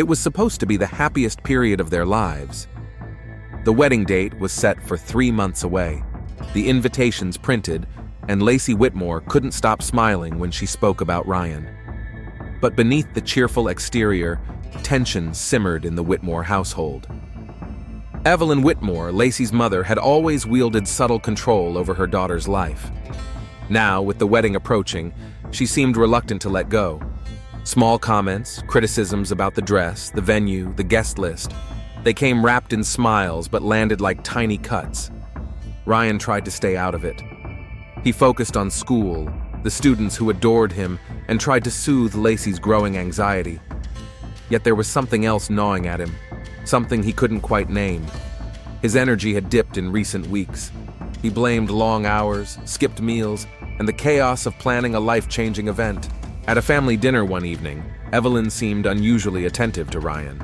It was supposed to be the happiest period of their lives. The wedding date was set for 3 months away, the invitations printed, and Lacey Whitmore couldn't stop smiling when she spoke about Ryan. But beneath the cheerful exterior, tension simmered in the Whitmore household. Evelyn Whitmore, Lacey's mother, had always wielded subtle control over her daughter's life. Now, with the wedding approaching, she seemed reluctant to let go. Small comments, criticisms about the dress, the venue, the guest list, they came wrapped in smiles but landed like tiny cuts. Ryan tried to stay out of it. He focused on school, the students who adored him, and tried to soothe Lacey's growing anxiety. Yet there was something else gnawing at him, something he couldn't quite name. His energy had dipped in recent weeks. He blamed long hours, skipped meals, and the chaos of planning a life-changing event. At a family dinner one evening, Evelyn seemed unusually attentive to Ryan.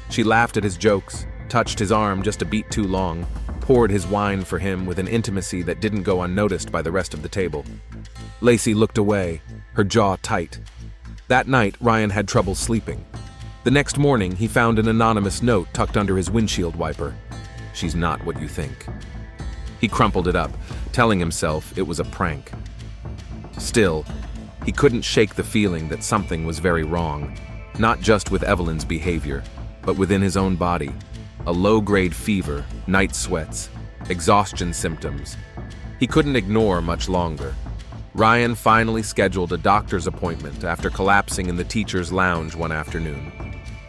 She laughed at his jokes, touched his arm just a beat too long, poured his wine for him with an intimacy that didn't go unnoticed by the rest of the table. Lacey looked away, her jaw tight. That night, Ryan had trouble sleeping. The next morning, he found an anonymous note tucked under his windshield wiper. "She's not what you think." He crumpled it up, telling himself it was a prank. Still, he couldn't shake the feeling that something was very wrong, not just with Evelyn's behavior, but within his own body. A low-grade fever, night sweats, exhaustion symptoms. He couldn't ignore much longer. Ryan finally scheduled a doctor's appointment after collapsing in the teacher's lounge one afternoon.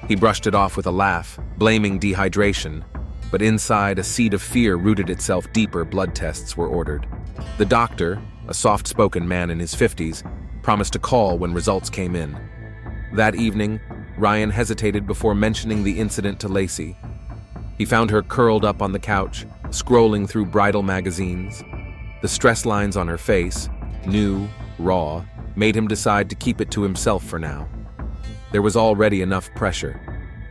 He brushed it off with a laugh, blaming dehydration, but inside a seed of fear rooted itself deeper. Blood tests were ordered. The doctor, a soft-spoken man in his 50s, promised to call when results came in. That evening, Ryan hesitated before mentioning the incident to Lacey. He found her curled up on the couch, scrolling through bridal magazines. The stress lines on her face, new, raw, made him decide to keep it to himself for now. There was already enough pressure.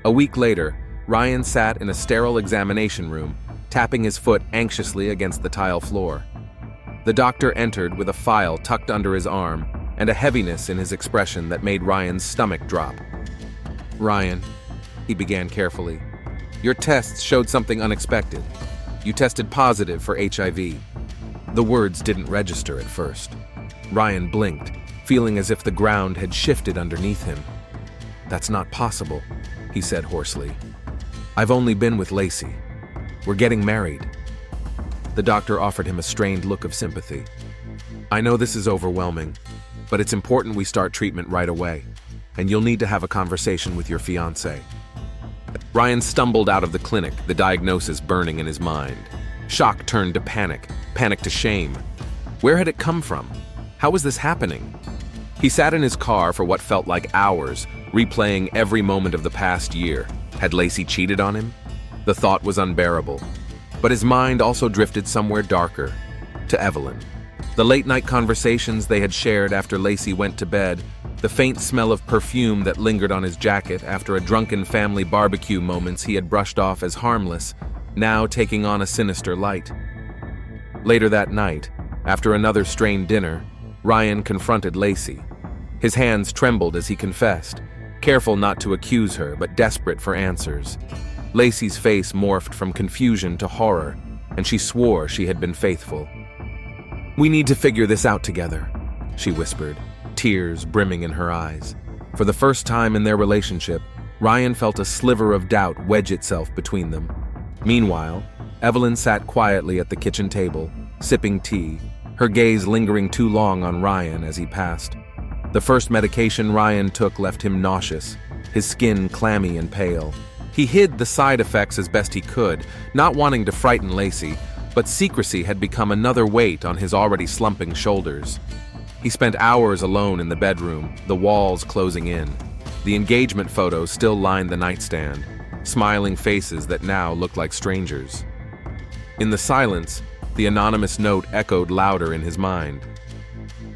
A week later, Ryan sat in a sterile examination room, tapping his foot anxiously against the tile floor. The doctor entered with a file tucked under his arm and a heaviness in his expression that made Ryan's stomach drop. "Ryan," he began carefully, "your tests showed something unexpected. You tested positive for HIV." The words didn't register at first. Ryan blinked, feeling as if the ground had shifted underneath him. "That's not possible," he said hoarsely. "I've only been with Lacey. We're getting married." The doctor offered him a strained look of sympathy. "I know this is overwhelming, but it's important we start treatment right away, and you'll need to have a conversation with your fiancé." Ryan stumbled out of the clinic, the diagnosis burning in his mind. Shock turned to panic, panic to shame. Where had it come from? How was this happening? He sat in his car for what felt like hours, replaying every moment of the past year. Had Lacey cheated on him? The thought was unbearable. But his mind also drifted somewhere darker, to Evelyn. The late-night conversations they had shared after Lacey went to bed, the faint smell of perfume that lingered on his jacket after a drunken family barbecue moments he had brushed off as harmless, now taking on a sinister light. Later that night, after another strained dinner, Ryan confronted Lacey. His hands trembled as he confessed, careful not to accuse her but desperate for answers. Lacey's face morphed from confusion to horror, and she swore she had been faithful. "We need to figure this out together," she whispered, tears brimming in her eyes. For the first time in their relationship, Ryan felt a sliver of doubt wedge itself between them. Meanwhile, Evelyn sat quietly at the kitchen table, sipping tea, her gaze lingering too long on Ryan as he passed. The first medication Ryan took left him nauseous, his skin clammy and pale. He hid the side effects as best he could, not wanting to frighten Lacey, but secrecy had become another weight on his already slumping shoulders. He spent hours alone in the bedroom, the walls closing in. The engagement photos still lined the nightstand, smiling faces that now looked like strangers. In the silence, the anonymous note echoed louder in his mind.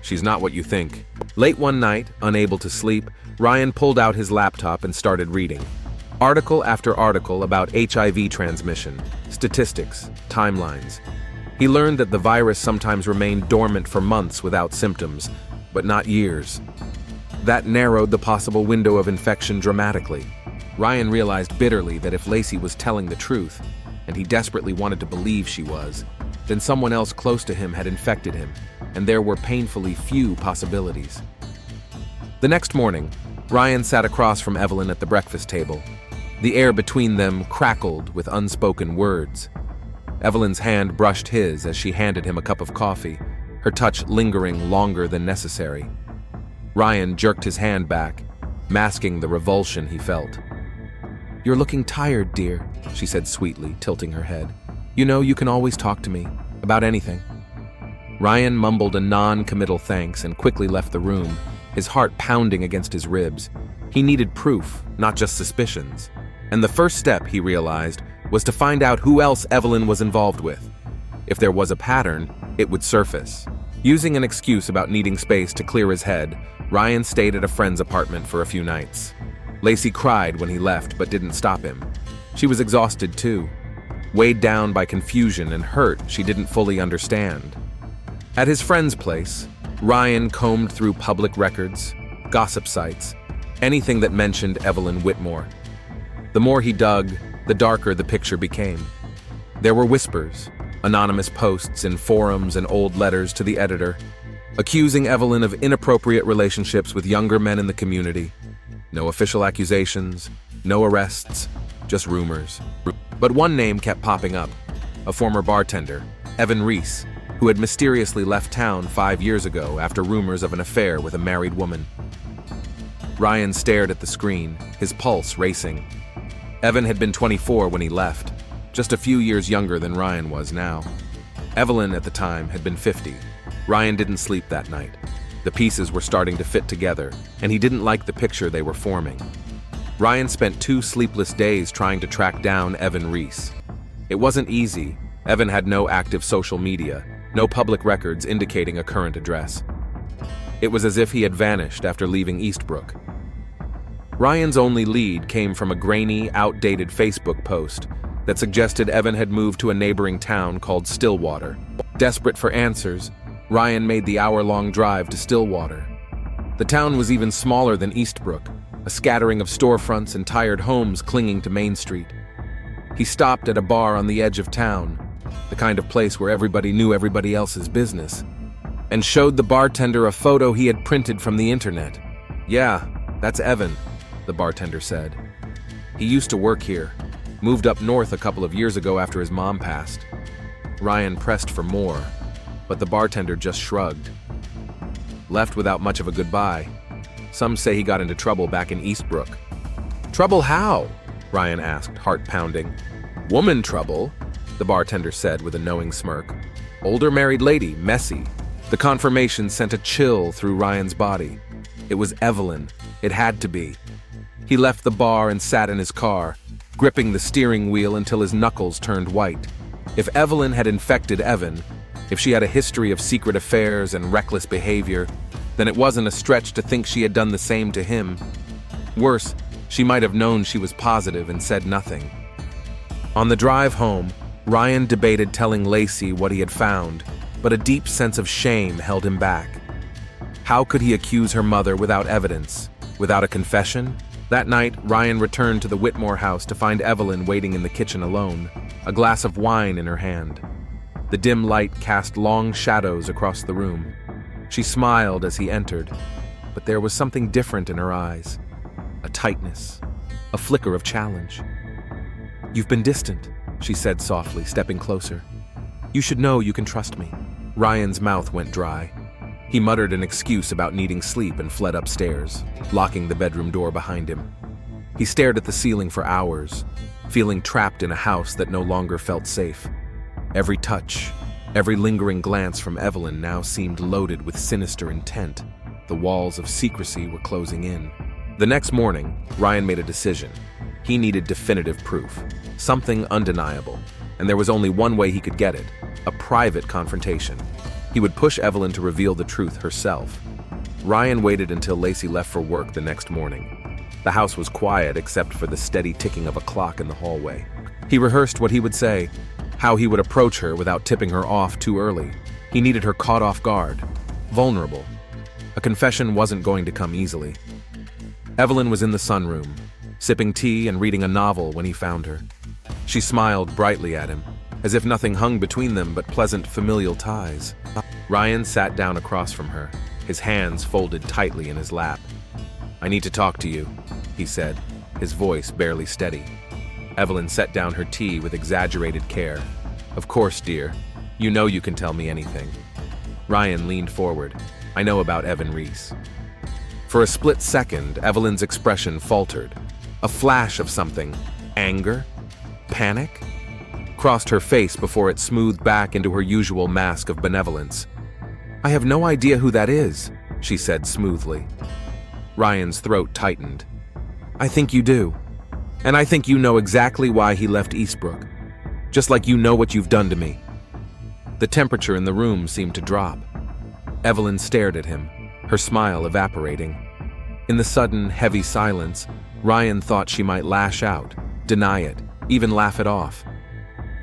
"She's not what you think." Late one night, unable to sleep, Ryan pulled out his laptop and started reading. Article after article about HIV transmission, statistics, timelines. He learned that the virus sometimes remained dormant for months without symptoms, but not years. That narrowed the possible window of infection dramatically. Ryan realized bitterly that if Lacey was telling the truth, and he desperately wanted to believe she was, then someone else close to him had infected him, and there were painfully few possibilities. The next morning, Ryan sat across from Evelyn at the breakfast table. The air between them crackled with unspoken words. Evelyn's hand brushed his as she handed him a cup of coffee, her touch lingering longer than necessary. Ryan jerked his hand back, masking the revulsion he felt. "You're looking tired, dear," she said sweetly, tilting her head. "You know you can always talk to me, about anything." Ryan mumbled a non-committal thanks and quickly left the room, his heart pounding against his ribs. He needed proof, not just suspicions. And the first step, he realized, was to find out who else Evelyn was involved with. If there was a pattern, it would surface. Using an excuse about needing space to clear his head, Ryan stayed at a friend's apartment for a few nights. Lacey cried when he left but didn't stop him. She was exhausted too, weighed down by confusion and hurt she didn't fully understand. At his friend's place, Ryan combed through public records, gossip sites, anything that mentioned Evelyn Whitmore. The more he dug, the darker the picture became. There were whispers, anonymous posts in forums and old letters to the editor, accusing Evelyn of inappropriate relationships with younger men in the community. No official accusations, no arrests, just rumors. But one name kept popping up, a former bartender, Evan Reese, who had mysteriously left town 5 years ago after rumors of an affair with a married woman. Ryan stared at the screen, his pulse racing. Evan had been 24 when he left, just a few years younger than Ryan was now. Evelyn, at the time, had been 50. Ryan didn't sleep that night. The pieces were starting to fit together, and he didn't like the picture they were forming. Ryan spent 2 sleepless days trying to track down Evan Reese. It wasn't easy. Evan had no active social media, no public records indicating a current address. It was as if he had vanished after leaving Eastbrook. Ryan's only lead came from a grainy, outdated Facebook post that suggested Evan had moved to a neighboring town called Stillwater. Desperate for answers, Ryan made the hour-long drive to Stillwater. The town was even smaller than Eastbrook, a scattering of storefronts and tired homes clinging to Main Street. He stopped at a bar on the edge of town, the kind of place where everybody knew everybody else's business, and showed the bartender a photo he had printed from the internet. "Yeah, that's Evan," the bartender said. "He used to work here, moved up north a couple of years ago after his mom passed." Ryan pressed for more, but the bartender just shrugged. Left without much of a goodbye. Some say he got into trouble back in Eastbrook. "Trouble how?" Ryan asked, heart pounding. "Woman trouble," the bartender said with a knowing smirk. "Older married lady, messy." The confirmation sent a chill through Ryan's body. It was Evelyn. It had to be. He left the bar and sat in his car, gripping the steering wheel until his knuckles turned white. If Evelyn had infected Evan, if she had a history of secret affairs and reckless behavior, then it wasn't a stretch to think she had done the same to him. Worse, she might have known she was positive and said nothing. On the drive home, Ryan debated telling Lacey what he had found, but a deep sense of shame held him back. How could he accuse her mother without evidence, without a confession? That night, Ryan returned to the Whitmore house to find Evelyn waiting in the kitchen alone, a glass of wine in her hand. The dim light cast long shadows across the room. She smiled as he entered, but there was something different in her eyes. A tightness, a flicker of challenge. "You've been distant," she said softly, stepping closer. "You should know you can trust me." Ryan's mouth went dry. He muttered an excuse about needing sleep and fled upstairs, locking the bedroom door behind him. He stared at the ceiling for hours, feeling trapped in a house that no longer felt safe. Every touch, every lingering glance from Evelyn now seemed loaded with sinister intent. The walls of secrecy were closing in. The next morning, Ryan made a decision. He needed definitive proof, something undeniable, and there was only one way he could get it: a private confrontation. He would push Evelyn to reveal the truth herself. Ryan waited until Lacey left for work the next morning. The house was quiet except for the steady ticking of a clock in the hallway. He rehearsed what he would say, how he would approach her without tipping her off too early. He needed her caught off guard, vulnerable. A confession wasn't going to come easily. Evelyn was in the sunroom, sipping tea and reading a novel when he found her. She smiled brightly at him, as if nothing hung between them but pleasant familial ties. Ryan sat down across from her, his hands folded tightly in his lap. "I need to talk to you," he said, his voice barely steady. Evelyn set down her tea with exaggerated care. "Of course, dear. You know you can tell me anything." Ryan leaned forward. "I know about Evan Reese." For a split second, Evelyn's expression faltered. A flash of something, anger, panic, crossed her face before it smoothed back into her usual mask of benevolence. "I have no idea who that is," she said smoothly. Ryan's throat tightened. "I think you do. And I think you know exactly why he left Eastbrook. Just like you know what you've done to me." The temperature in the room seemed to drop. Evelyn stared at him, her smile evaporating. In the sudden, heavy silence, Ryan thought she might lash out, deny it, even laugh it off.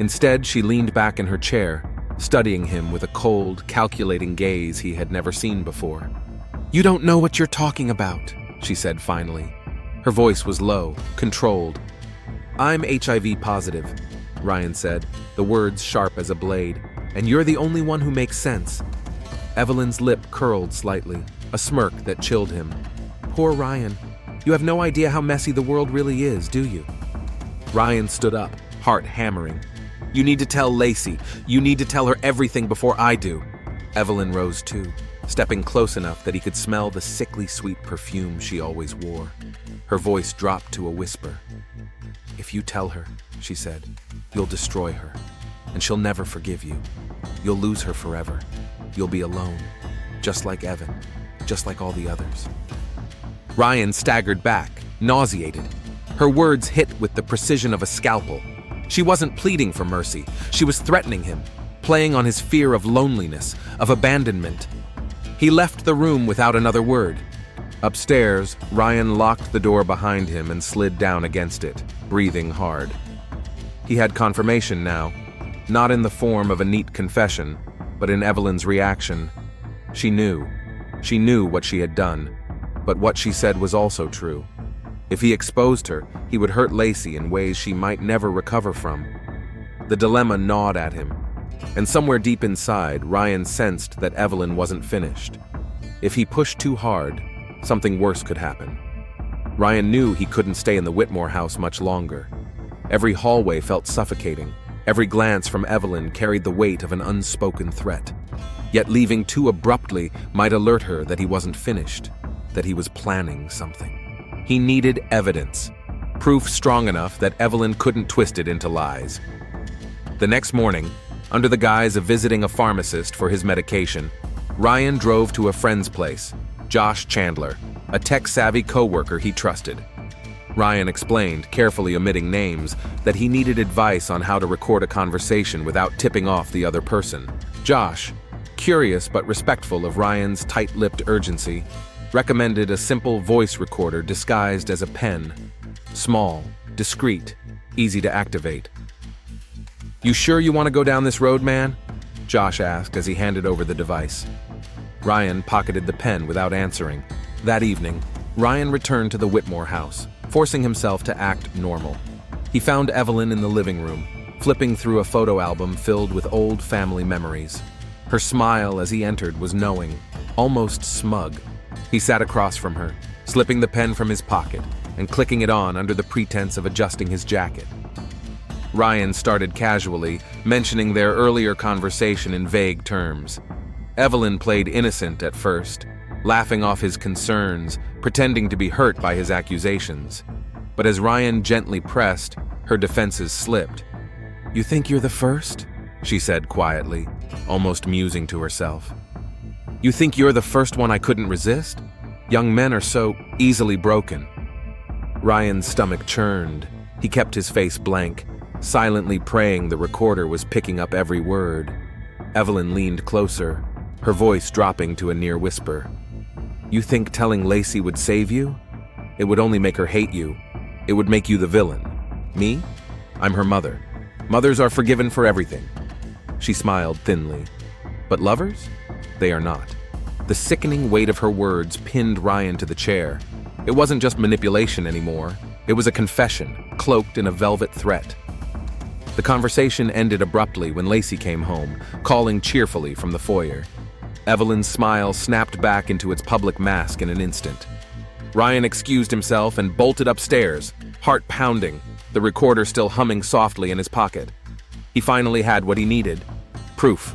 Instead, she leaned back in her chair, studying him with a cold, calculating gaze he had never seen before. "You don't know what you're talking about," she said finally. Her voice was low, controlled. "I'm HIV positive," Ryan said, the words sharp as a blade, "and you're the only one who makes sense." Evelyn's lip curled slightly, a smirk that chilled him. "Poor Ryan. You have no idea how messy the world really is, do you?" Ryan stood up, heart hammering. "You need to tell Lacey. You need to tell her everything before I do." Evelyn rose too, stepping close enough that he could smell the sickly sweet perfume she always wore. Her voice dropped to a whisper. "If you tell her," she said, "you'll destroy her, and she'll never forgive you. You'll lose her forever. You'll be alone, just like Evan, just like all the others." Ryan staggered back, nauseated. Her words hit with the precision of a scalpel. She wasn't pleading for mercy. She was threatening him, playing on his fear of loneliness, of abandonment. He left the room without another word. Upstairs, Ryan locked the door behind him and slid down against it, breathing hard. He had confirmation now, not in the form of a neat confession, but in Evelyn's reaction. She knew what she had done, but what she said was also true. If he exposed her, he would hurt Lacey in ways she might never recover from. The dilemma gnawed at him, and somewhere deep inside, Ryan sensed that Evelyn wasn't finished. If he pushed too hard, something worse could happen. Ryan knew he couldn't stay in the Whitmore house much longer. Every hallway felt suffocating. Every glance from Evelyn carried the weight of an unspoken threat. Yet leaving too abruptly might alert her that he wasn't finished, that he was planning something. He needed evidence, proof strong enough that Evelyn couldn't twist it into lies. The next morning, under the guise of visiting a pharmacist for his medication, Ryan drove to a friend's place, Josh Chandler, a tech-savvy co-worker he trusted. Ryan explained, carefully omitting names, that he needed advice on how to record a conversation without tipping off the other person. Josh, curious but respectful of Ryan's tight-lipped urgency, recommended a simple voice recorder disguised as a pen. Small, discreet, easy to activate. "You sure you want to go down this road, man?" Josh asked as he handed over the device. Ryan pocketed the pen without answering. That evening, Ryan returned to the Whitmore house, forcing himself to act normal. He found Evelyn in the living room, flipping through a photo album filled with old family memories. Her smile as he entered was knowing, almost smug. He sat across from her, slipping the pen from his pocket and clicking it on under the pretense of adjusting his jacket. Ryan started casually, mentioning their earlier conversation in vague terms. Evelyn played innocent at first, laughing off his concerns, pretending to be hurt by his accusations. But as Ryan gently pressed, her defenses slipped. "You think you're the first?" she said quietly, almost musing to herself. "You think you're the first one I couldn't resist? Young men are so easily broken." Ryan's stomach churned. He kept his face blank, silently praying the recorder was picking up every word. Evelyn leaned closer, her voice dropping to a near whisper. "You think telling Lacey would save you? It would only make her hate you. It would make you the villain. Me? I'm her mother. Mothers are forgiven for everything." She smiled thinly. "But lovers? They are not." The sickening weight of her words pinned Ryan to the chair. It wasn't just manipulation anymore. It was a confession, cloaked in a velvet threat. The conversation ended abruptly when Lacey came home, calling cheerfully from the foyer. Evelyn's smile snapped back into its public mask in an instant. Ryan excused himself and bolted upstairs, heart pounding, the recorder still humming softly in his pocket. He finally had what he needed: proof.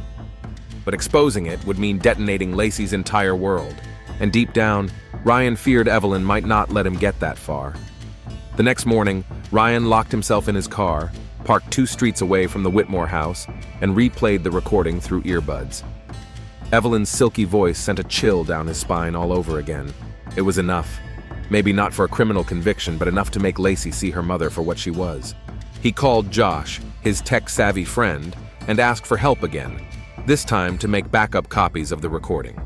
But exposing it would mean detonating Lacey's entire world, and deep down, Ryan feared Evelyn might not let him get that far. The next morning, Ryan locked himself in his car, parked 2 streets away from the Whitmore house, and replayed the recording through earbuds. Evelyn's silky voice sent a chill down his spine all over again. It was enough. Maybe not for a criminal conviction, but enough to make Lacey see her mother for what she was. He called Josh, his tech-savvy friend, and asked for help again, this time to make backup copies of the recording.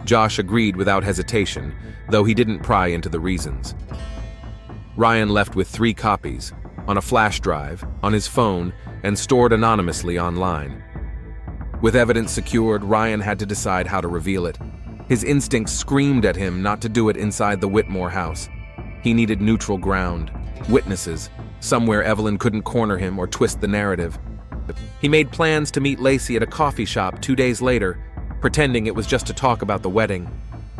Josh agreed without hesitation, though he didn't pry into the reasons. Ryan left with 3 copies, on a flash drive, on his phone, and stored anonymously online. With evidence secured, Ryan had to decide how to reveal it. His instincts screamed at him not to do it inside the Whitmore house. He needed neutral ground, witnesses, somewhere Evelyn couldn't corner him or twist the narrative. He made plans to meet Lacey at a coffee shop 2 days later, pretending it was just to talk about the wedding.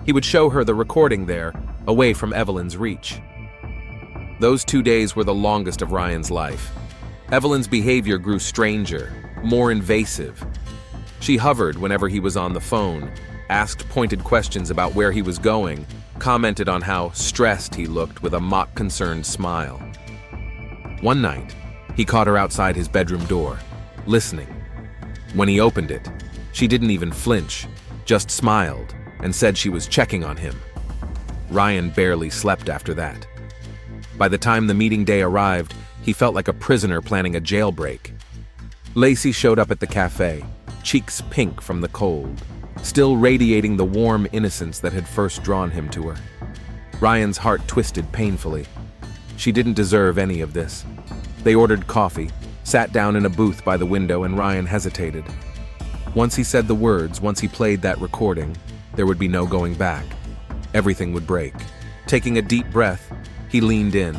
He would show her the recording there, away from Evelyn's reach. Those 2 days were the longest of Ryan's life. Evelyn's behavior grew stranger, more invasive. She hovered whenever he was on the phone, asked pointed questions about where he was going, commented on how stressed he looked with a mock-concerned smile. One night, he caught her outside his bedroom door, listening. When he opened it, she didn't even flinch, just smiled and said she was checking on him. Ryan barely slept after that. By the time the meeting day arrived, he felt like a prisoner planning a jailbreak. Lacey showed up at the cafe, cheeks pink from the cold, still radiating the warm innocence that had first drawn him to her. Ryan's heart twisted painfully. She didn't deserve any of this. They ordered coffee, sat down in a booth by the window, and Ryan hesitated. Once he said the words, once he played that recording, there would be no going back. Everything would break. Taking a deep breath, he leaned in.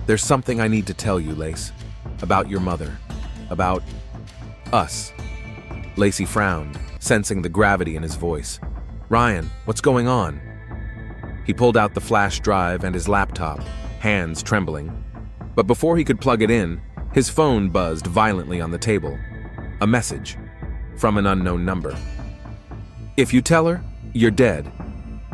"There's something I need to tell you, Lace. About your mother. About us." Lacey frowned, sensing the gravity in his voice. "Ryan, what's going on?" He pulled out the flash drive and his laptop, hands trembling. But before he could plug it in, his phone buzzed violently on the table. A message from an unknown number. "If you tell her, you're dead."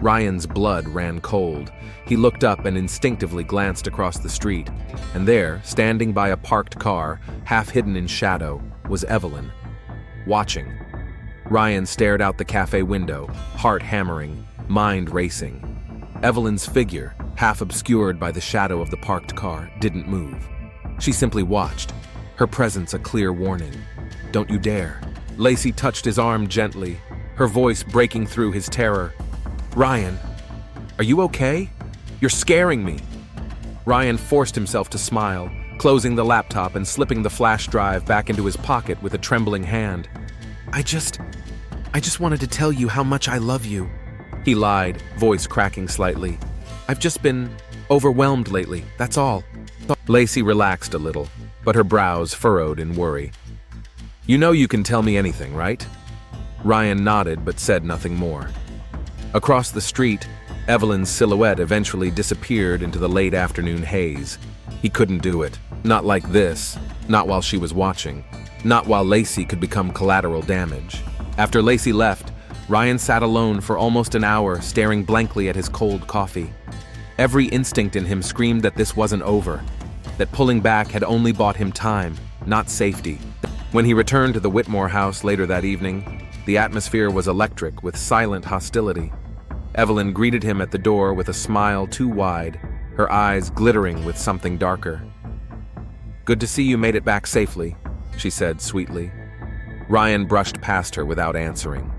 Ryan's blood ran cold. He looked up and instinctively glanced across the street, and there, standing by a parked car, half hidden in shadow, was Evelyn, watching. Ryan stared out the cafe window, heart hammering, mind racing. Evelyn's figure, half obscured by the shadow of the parked car, didn't move. She simply watched, her presence a clear warning. "Don't you dare." Lacey touched his arm gently, her voice breaking through his terror. "Ryan, are you okay? You're scaring me." Ryan forced himself to smile, closing the laptop and slipping the flash drive back into his pocket with a trembling hand. I just wanted to tell you how much I love you," he lied, voice cracking slightly. "I've just been overwhelmed lately, that's all." Lacey relaxed a little, but her brows furrowed in worry. "You know you can tell me anything, right?" Ryan nodded but said nothing more. Across the street, Evelyn's silhouette eventually disappeared into the late afternoon haze. He couldn't do it. Not like this. Not while she was watching. Not while Lacey could become collateral damage. After Lacey left, Ryan sat alone for almost an hour, staring blankly at his cold coffee. Every instinct in him screamed that this wasn't over, that pulling back had only bought him time, not safety. When he returned to the Whitmore house later that evening, the atmosphere was electric with silent hostility. Evelyn greeted him at the door with a smile too wide, her eyes glittering with something darker. "Good to see you made it back safely," she said sweetly. Ryan brushed past her without answering.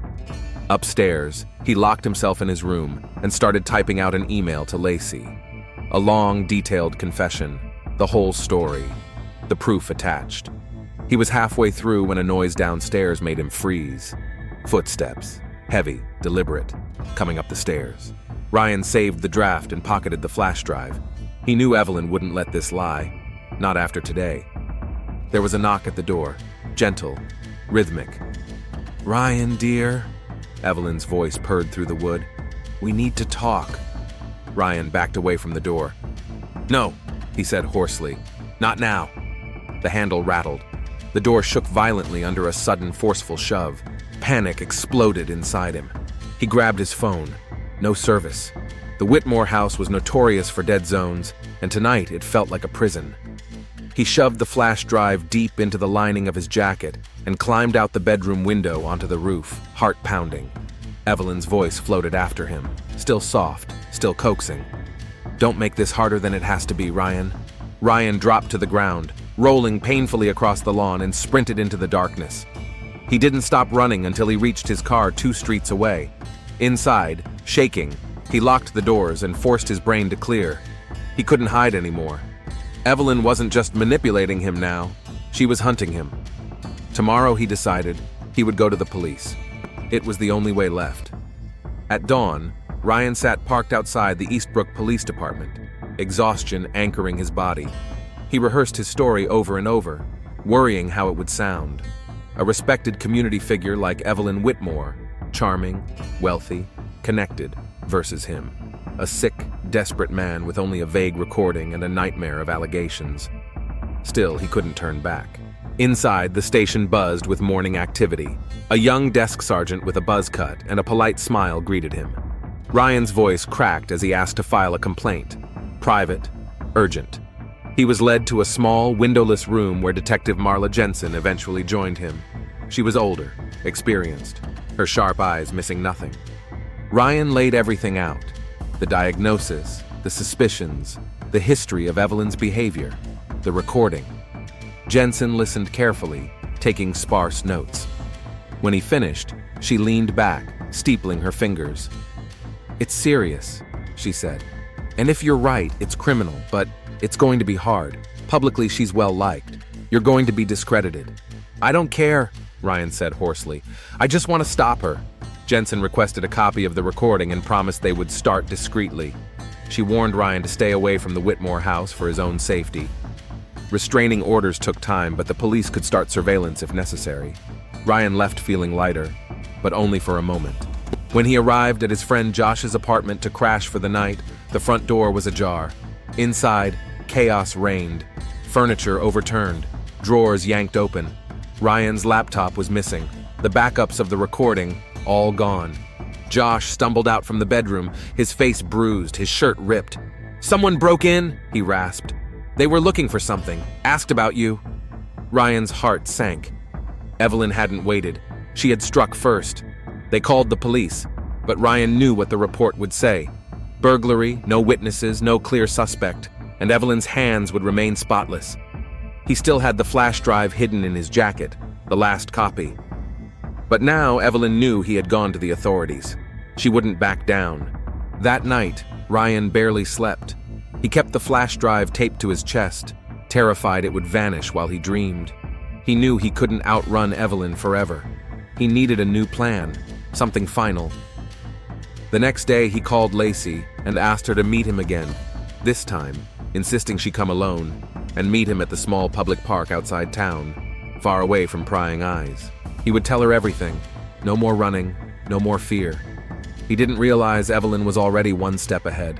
Upstairs, he locked himself in his room and started typing out an email to Lacey. A long, detailed confession, the whole story, the proof attached. He was halfway through when a noise downstairs made him freeze. Footsteps, heavy, deliberate, coming up the stairs. Ryan saved the draft and pocketed the flash drive. He knew Evelyn wouldn't let this lie, not after today. There was a knock at the door, gentle, rhythmic. "Ryan, dear," Evelyn's voice purred through the wood. "We need to talk." Ryan backed away from the door. "No," he said hoarsely. "Not now." The handle rattled. The door shook violently under a sudden, forceful shove. Panic exploded inside him. He grabbed his phone. No service. The Whitmore house was notorious for dead zones, and tonight it felt like a prison. He shoved the flash drive deep into the lining of his jacket and climbed out the bedroom window onto the roof, heart pounding. Evelyn's voice floated after him, still soft, still coaxing. "Don't make this harder than it has to be, Ryan." Ryan dropped to the ground, rolling painfully across the lawn, and sprinted into the darkness. He didn't stop running until he reached his car 2 streets away. Inside, shaking, he locked the doors and forced his brain to clear. He couldn't hide anymore. Evelyn wasn't just manipulating him now, she was hunting him. Tomorrow, he decided, he would go to the police. It was the only way left. At dawn, Ryan sat parked outside the Eastbrook Police Department, exhaustion anchoring his body. He rehearsed his story over and over, worrying how it would sound. A respected community figure like Evelyn Whitmore, charming, wealthy, connected, versus him. A sick, desperate man with only a vague recording and a nightmare of allegations. Still, he couldn't turn back. Inside, the station buzzed with morning activity. A young desk sergeant with a buzz cut and a polite smile greeted him. Ryan's voice cracked as he asked to file a complaint. Private, urgent. He was led to a small, windowless room where Detective Marla Jensen eventually joined him. She was older, experienced, her sharp eyes missing nothing. Ryan laid everything out. The diagnosis, the suspicions, the history of Evelyn's behavior, the recording. Jensen listened carefully, taking sparse notes. When he finished, she leaned back, steepling her fingers. "It's serious," she said. "And if you're right, it's criminal, but it's going to be hard. Publicly, she's well-liked. You're going to be discredited." "I don't care," Ryan said hoarsely. "I just want to stop her." Jensen requested a copy of the recording and promised they would start discreetly. She warned Ryan to stay away from the Whitmore house for his own safety. Restraining orders took time, but the police could start surveillance if necessary. Ryan left feeling lighter, but only for a moment. When he arrived at his friend Josh's apartment to crash for the night, the front door was ajar. Inside, chaos reigned. Furniture overturned, drawers yanked open. Ryan's laptop was missing. The backups of the recording, all gone. Josh stumbled out from the bedroom, his face bruised, his shirt ripped. "Someone broke in," he rasped. "They were looking for something, asked about you." Ryan's heart sank. Evelyn hadn't waited. She had struck first. They called the police, but Ryan knew what the report would say. Burglary, no witnesses, no clear suspect, and Evelyn's hands would remain spotless. He still had the flash drive hidden in his jacket, the last copy. But now Evelyn knew he had gone to the authorities. She wouldn't back down. That night, Ryan barely slept. He kept the flash drive taped to his chest, terrified it would vanish while he dreamed. He knew he couldn't outrun Evelyn forever. He needed a new plan, something final. The next day, he called Lacey and asked her to meet him again, this time insisting she come alone and meet him at the small public park outside town, far away from prying eyes. He would tell her everything. No more running, no more fear. He didn't realize Evelyn was already one step ahead.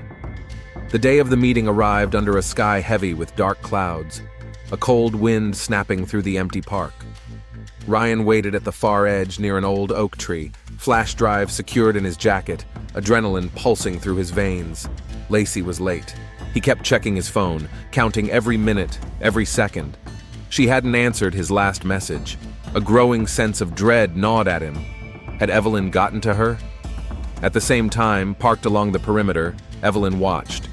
The day of the meeting arrived under a sky heavy with dark clouds, a cold wind snapping through the empty park. Ryan waited at the far edge near an old oak tree, flash drive secured in his jacket, adrenaline pulsing through his veins. Lacey was late. He kept checking his phone, counting every minute, every second. She hadn't answered his last message. A growing sense of dread gnawed at him. Had Evelyn gotten to her? At the same time, parked along the perimeter, Evelyn watched.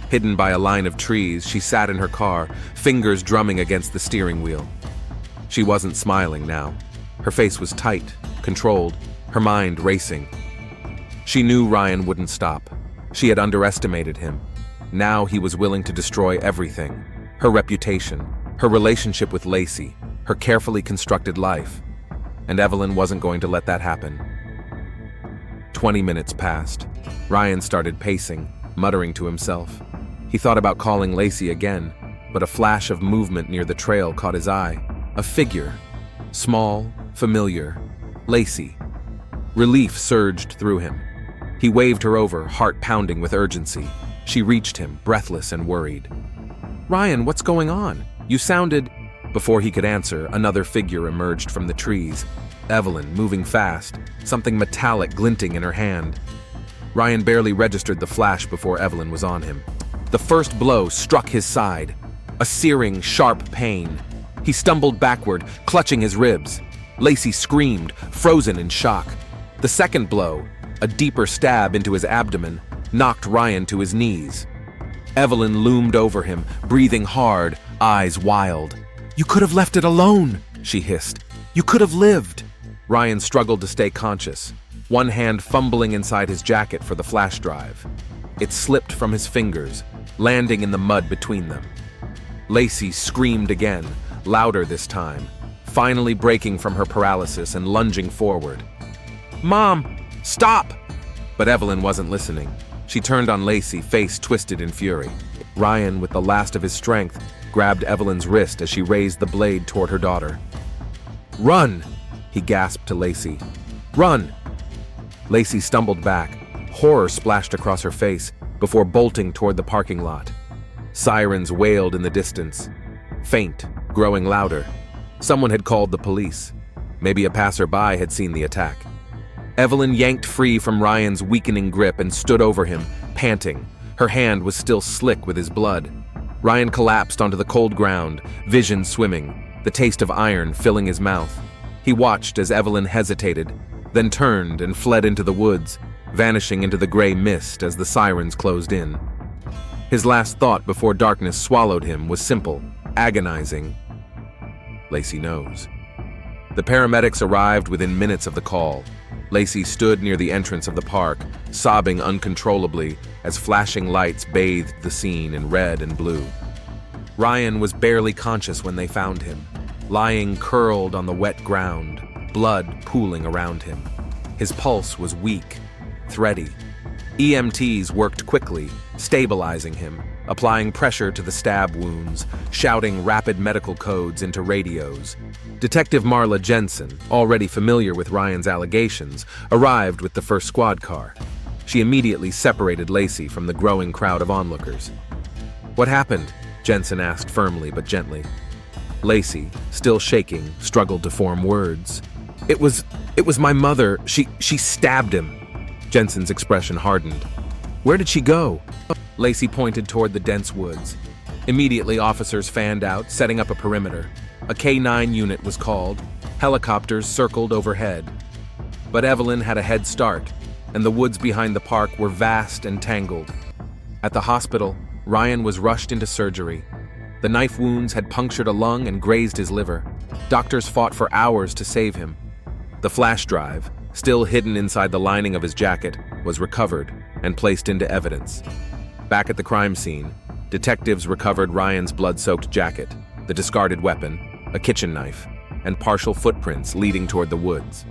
Hidden by a line of trees, she sat in her car, fingers drumming against the steering wheel. She wasn't smiling now. Her face was tight, controlled, her mind racing. She knew Ryan wouldn't stop. She had underestimated him. Now he was willing to destroy everything. Her reputation, her relationship with Lacey, her carefully constructed life. And Evelyn wasn't going to let that happen. 20 minutes passed. Ryan started pacing, muttering to himself. He thought about calling Lacey again, but a flash of movement near the trail caught his eye. A figure. Small, familiar. Lacey. Relief surged through him. He waved her over, heart pounding with urgency. She reached him, breathless and worried. "Ryan, what's going on? You sounded—" Before he could answer, another figure emerged from the trees. Evelyn, moving fast, something metallic glinting in her hand. Ryan barely registered the flash before Evelyn was on him. The first blow struck his side. A searing, sharp pain. He stumbled backward, clutching his ribs. Lacey screamed, frozen in shock. The second blow, a deeper stab into his abdomen, knocked Ryan to his knees. Evelyn loomed over him, breathing hard, eyes wild. "You could have left it alone," she hissed. "You could have lived." Ryan struggled to stay conscious, one hand fumbling inside his jacket for the flash drive. It slipped from his fingers, landing in the mud between them. Lacey screamed again, louder this time, finally breaking from her paralysis and lunging forward. "Mom, stop!" But Evelyn wasn't listening. She turned on Lacey, face twisted in fury. Ryan, with the last of his strength, grabbed Evelyn's wrist as she raised the blade toward her daughter. "Run!" he gasped to Lacey. "Run!" Lacey stumbled back. Horror splashed across her face before bolting toward the parking lot. Sirens wailed in the distance, faint, growing louder. Someone had called the police. Maybe a passerby had seen the attack. Evelyn yanked free from Ryan's weakening grip and stood over him, panting. Her hand was still slick with his blood. Ryan collapsed onto the cold ground, vision swimming, the taste of iron filling his mouth. He watched as Evelyn hesitated, then turned and fled into the woods, vanishing into the gray mist as the sirens closed in. His last thought before darkness swallowed him was simple, agonizing. Lacey knows. The paramedics arrived within minutes of the call. Lacey stood near the entrance of the park, sobbing uncontrollably as flashing lights bathed the scene in red and blue. Ryan was barely conscious when they found him, lying curled on the wet ground, blood pooling around him. His pulse was weak, thready. EMTs worked quickly, stabilizing him, applying pressure to the stab wounds, shouting rapid medical codes into radios. Detective Marla Jensen, already familiar with Ryan's allegations, arrived with the first squad car. She immediately separated Lacey from the growing crowd of onlookers. "What happened?" Jensen asked firmly but gently. Lacey, still shaking, struggled to form words. It was my mother. She stabbed him." Jensen's expression hardened. "Where did she go?" Lacey pointed toward the dense woods. Immediately, officers fanned out, setting up a perimeter. A K-9 unit was called. Helicopters circled overhead. But Evelyn had a head start, and the woods behind the park were vast and tangled. At the hospital, Ryan was rushed into surgery. The knife wounds had punctured a lung and grazed his liver. Doctors fought for hours to save him. The flash drive, still hidden inside the lining of his jacket, was recovered and placed into evidence. Back at the crime scene, detectives recovered Ryan's blood-soaked jacket, the discarded weapon, a kitchen knife, and partial footprints leading toward the woods.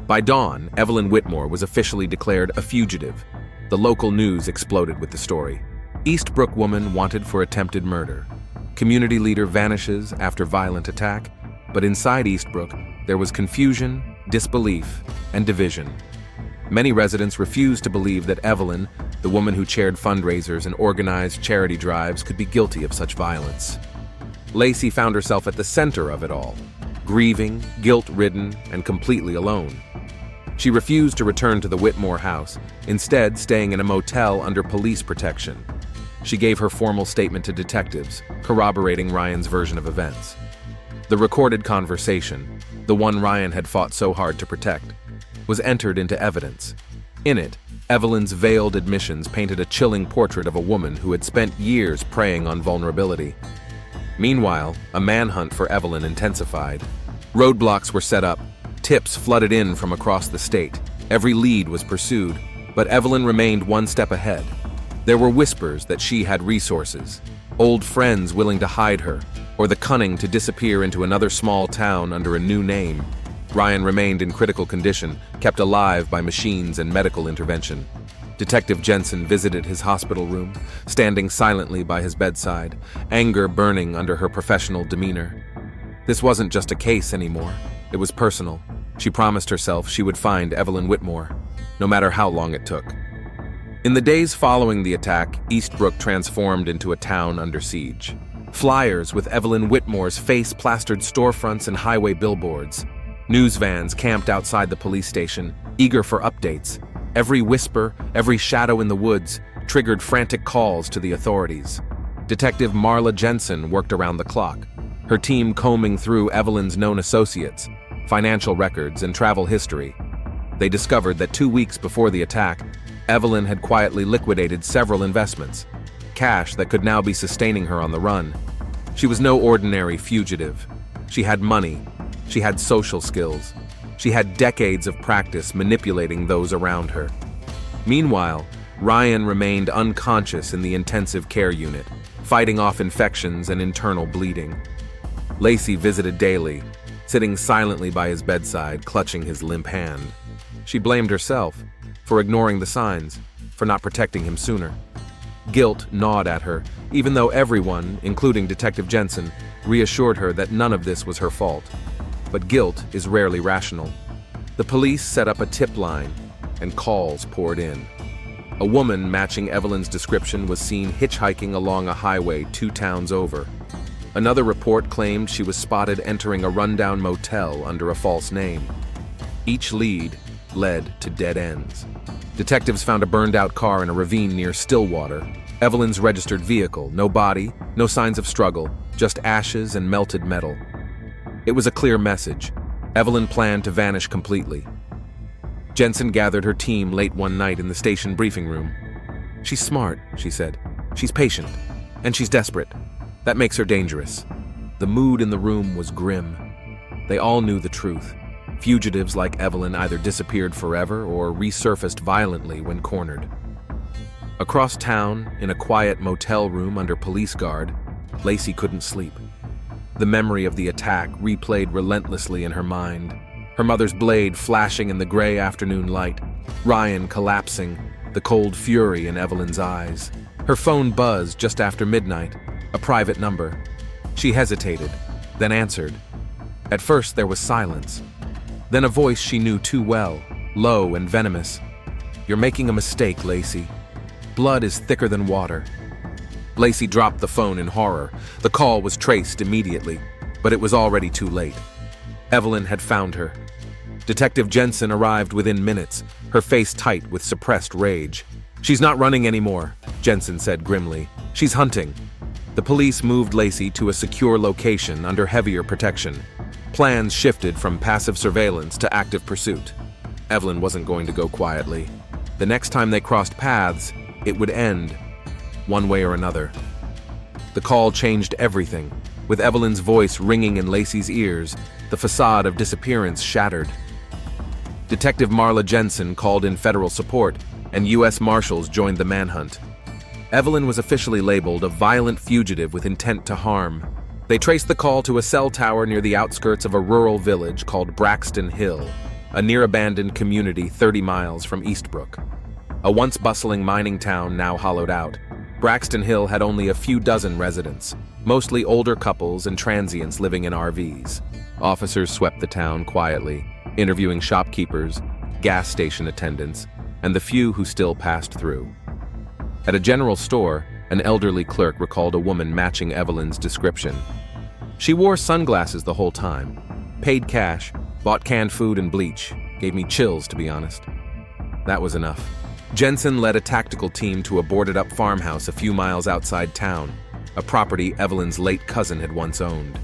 By dawn, Evelyn Whitmore was officially declared a fugitive. The local news exploded with the story. Eastbrook woman wanted for attempted murder. Community leader vanishes after violent attack, but inside Eastbrook, there was confusion, disbelief, and division. Many residents refused to believe that Evelyn, the woman who chaired fundraisers and organized charity drives, could be guilty of such violence. Lacey found herself at the center of it all, grieving, guilt-ridden, and completely alone. She refused to return to the Whitmore house, instead staying in a motel under police protection. She gave her formal statement to detectives, corroborating Ryan's version of events. The recorded conversation, the one Ryan had fought so hard to protect, was entered into evidence. In it, Evelyn's veiled admissions painted a chilling portrait of a woman who had spent years preying on vulnerability. Meanwhile, a manhunt for Evelyn intensified. Roadblocks were set up, tips flooded in from across the state. Every lead was pursued, but Evelyn remained one step ahead. There were whispers that she had resources, old friends willing to hide her, or the cunning to disappear into another small town under a new name. Ryan remained in critical condition, kept alive by machines and medical intervention. Detective Jensen visited his hospital room, standing silently by his bedside, anger burning under her professional demeanor. This wasn't just a case anymore. It was personal. She promised herself she would find Evelyn Whitmore, no matter how long it took. In the days following the attack, Eastbrook transformed into a town under siege. Flyers with Evelyn Whitmore's face plastered storefronts and highway billboards. News vans camped outside the police station, eager for updates. Every whisper, every shadow in the woods triggered frantic calls to the authorities. Detective Marla Jensen worked around the clock, her team combing through Evelyn's known associates, financial records, and travel history. They discovered that 2 weeks before the attack, Evelyn had quietly liquidated several investments, cash that could now be sustaining her on the run. She was no ordinary fugitive. She had money. She had social skills. She had decades of practice manipulating those around her. Meanwhile, Ryan remained unconscious in the intensive care unit, fighting off infections and internal bleeding. Lacey visited daily, sitting silently by his bedside, clutching his limp hand. She blamed herself for ignoring the signs, for not protecting him sooner. Guilt gnawed at her, even though everyone, including Detective Jensen, reassured her that none of this was her fault. But guilt is rarely rational. The police set up a tip line, and calls poured in. A woman matching Evelyn's description was seen hitchhiking along a highway 2 towns over. Another report claimed she was spotted entering a rundown motel under a false name. Each lead led to dead ends. Detectives found a burned-out car in a ravine near Stillwater. Evelyn's registered vehicle, no body, no signs of struggle, just ashes and melted metal. It was a clear message. Evelyn planned to vanish completely. Jensen gathered her team late one night in the station briefing room. "She's smart," she said. "She's patient. And she's desperate. That makes her dangerous." The mood in the room was grim. They all knew the truth. Fugitives like Evelyn either disappeared forever or resurfaced violently when cornered. Across town, in a quiet motel room under police guard, Lacey couldn't sleep. The memory of the attack replayed relentlessly in her mind. Her mother's blade flashing in the gray afternoon light, Ryan collapsing, the cold fury in Evelyn's eyes. Her phone buzzed just after midnight, a private number. She hesitated, then answered. At first there was silence. Then a voice she knew too well, low and venomous. "You're making a mistake, Lacey. Blood is thicker than water." Lacey dropped the phone in horror. The call was traced immediately, but it was already too late. Evelyn had found her. Detective Jensen arrived within minutes, her face tight with suppressed rage. "She's not running anymore," Jensen said grimly. "She's hunting." The police moved Lacey to a secure location under heavier protection. Plans shifted from passive surveillance to active pursuit. Evelyn wasn't going to go quietly. The next time they crossed paths, it would end, one way or another. The call changed everything. With Evelyn's voice ringing in Lacey's ears, the facade of disappearance shattered. Detective Marla Jensen called in federal support, and U.S. Marshals joined the manhunt. Evelyn was officially labeled a violent fugitive with intent to harm. They traced the call to a cell tower near the outskirts of a rural village called Braxton Hill, a near-abandoned community 30 miles from Eastbrook. A once bustling mining town now hollowed out, Braxton Hill had only a few dozen residents, mostly older couples and transients living in RVs. Officers swept the town quietly, interviewing shopkeepers, gas station attendants, and the few who still passed through. At a general store, an elderly clerk recalled a woman matching Evelyn's description. She wore sunglasses the whole time, paid cash, bought canned food and bleach. Gave me chills, to be honest. That was enough. Jensen led a tactical team to a boarded-up farmhouse a few miles outside town, a property Evelyn's late cousin had once owned.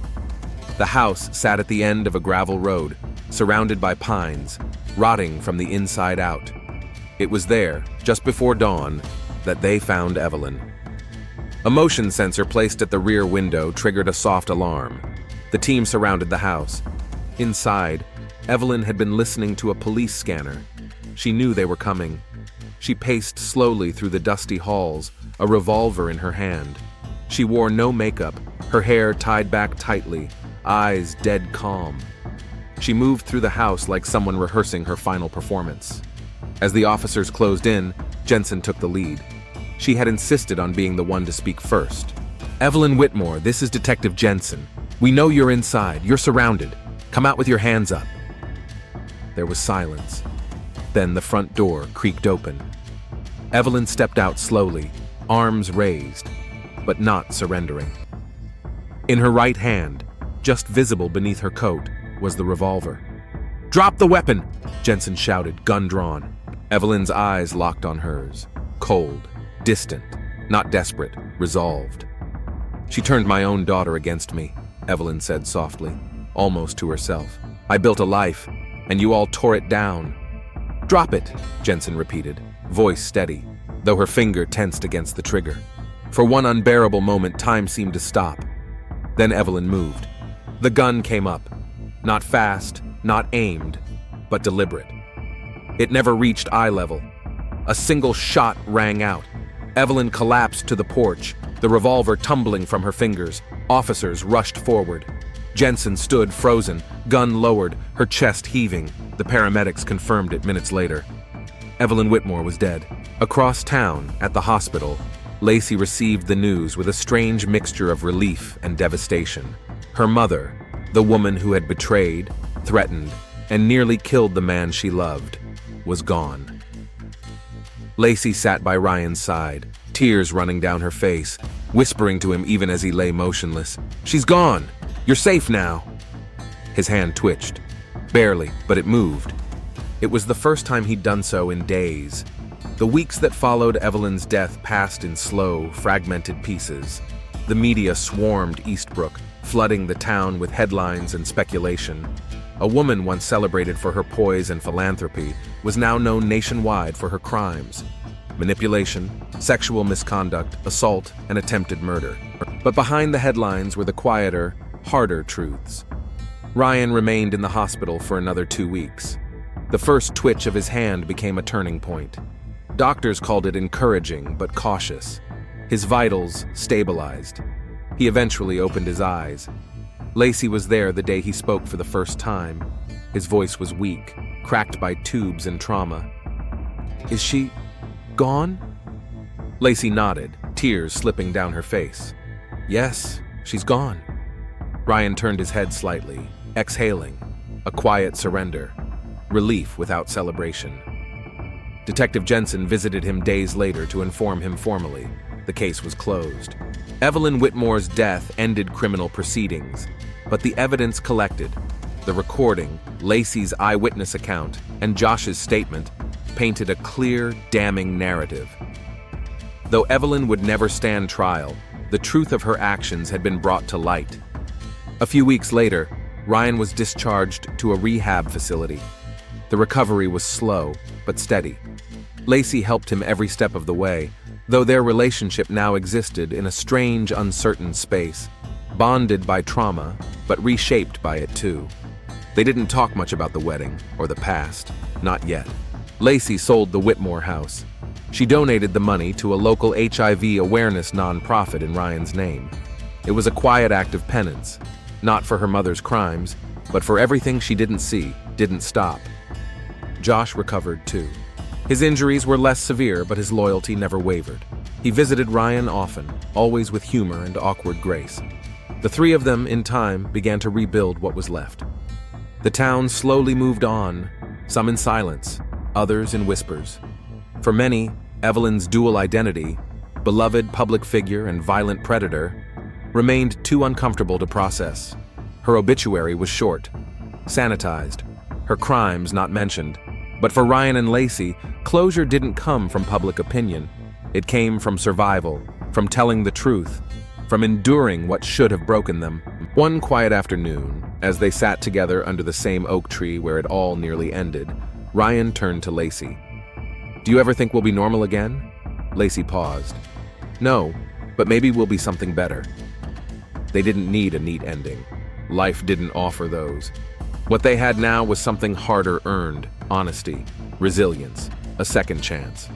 The house sat at the end of a gravel road, surrounded by pines, rotting from the inside out. It was there, just before dawn, that they found Evelyn. A motion sensor placed at the rear window triggered a soft alarm. The team surrounded the house. Inside, Evelyn had been listening to a police scanner. She knew they were coming. She paced slowly through the dusty halls, a revolver in her hand. She wore no makeup, her hair tied back tightly, eyes dead calm. She moved through the house like someone rehearsing her final performance. As the officers closed in, Jensen took the lead. She had insisted on being the one to speak first. "Evelyn Whitmore, this is Detective Jensen. We know you're inside. You're surrounded. Come out with your hands up." There was silence. Then the front door creaked open. Evelyn stepped out slowly, arms raised, but not surrendering. In her right hand, just visible beneath her coat, was the revolver. "Drop the weapon!" Jensen shouted, gun drawn. Evelyn's eyes locked on hers, cold, distant, not desperate, resolved. "She turned my own daughter against me," Evelyn said softly, almost to herself. "I built a life, and you all tore it down." "Drop it," Jensen repeated, voice steady, though her finger tensed against the trigger. For one unbearable moment, time seemed to stop. Then Evelyn moved. The gun came up. Not fast, not aimed, but deliberate. It never reached eye level. A single shot rang out. Evelyn collapsed to the porch, the revolver tumbling from her fingers. Officers rushed forward. Jensen stood frozen, gun lowered, her chest heaving. The paramedics confirmed it minutes later. Evelyn Whitmore was dead. Across town, at the hospital, Lacey received the news with a strange mixture of relief and devastation. Her mother, the woman who had betrayed, threatened, and nearly killed the man she loved, was gone. Lacey sat by Ryan's side, tears running down her face, whispering to him even as he lay motionless. "She's gone! You're safe now!" His hand twitched. Barely, but it moved. It was the first time he'd done so in days. The weeks that followed Evelyn's death passed in slow, fragmented pieces. The media swarmed Eastbrook, flooding the town with headlines and speculation. A woman once celebrated for her poise and philanthropy was now known nationwide for her crimes: manipulation, sexual misconduct, assault, and attempted murder. But behind the headlines were the quieter, harder truths. Ryan remained in the hospital for another 2 weeks. The first twitch of his hand became a turning point. Doctors called it encouraging but cautious. His vitals stabilized. He eventually opened his eyes. Lacey was there the day he spoke for the first time. His voice was weak, cracked by tubes and trauma. "Is she gone?" Lacey nodded, tears slipping down her face. "Yes, she's gone." Ryan turned his head slightly, exhaling, a quiet surrender, relief without celebration. Detective Jensen visited him days later to inform him formally. The case was closed. Evelyn Whitmore's death ended criminal proceedings, but the evidence collected, the recording, Lacey's eyewitness account, and Josh's statement, painted a clear, damning narrative. Though Evelyn would never stand trial, the truth of her actions had been brought to light. A few weeks later, Ryan was discharged to a rehab facility. The recovery was slow, but steady. Lacey helped him every step of the way, though their relationship now existed in a strange, uncertain space, bonded by trauma, but reshaped by it too. They didn't talk much about the wedding or the past, not yet. Lacey sold the Whitmore house. She donated the money to a local HIV awareness nonprofit in Ryan's name. It was a quiet act of penance, not for her mother's crimes, but for everything she didn't see, didn't stop. Josh recovered too. His injuries were less severe, but his loyalty never wavered. He visited Ryan often, always with humor and awkward grace. The three of them, in time, began to rebuild what was left. The town slowly moved on, some in silence, others in whispers. For many, Evelyn's dual identity, beloved public figure and violent predator, remained too uncomfortable to process. Her obituary was short, sanitized, her crimes not mentioned. But for Ryan and Lacey, closure didn't come from public opinion. It came from survival, from telling the truth, from enduring what should have broken them. One quiet afternoon, as they sat together under the same oak tree where it all nearly ended, Ryan turned to Lacey. "Do you ever think we'll be normal again?" Lacey paused. "No, but maybe we'll be something better." They didn't need a neat ending. Life didn't offer those. What they had now was something harder earned: honesty, resilience, a second chance.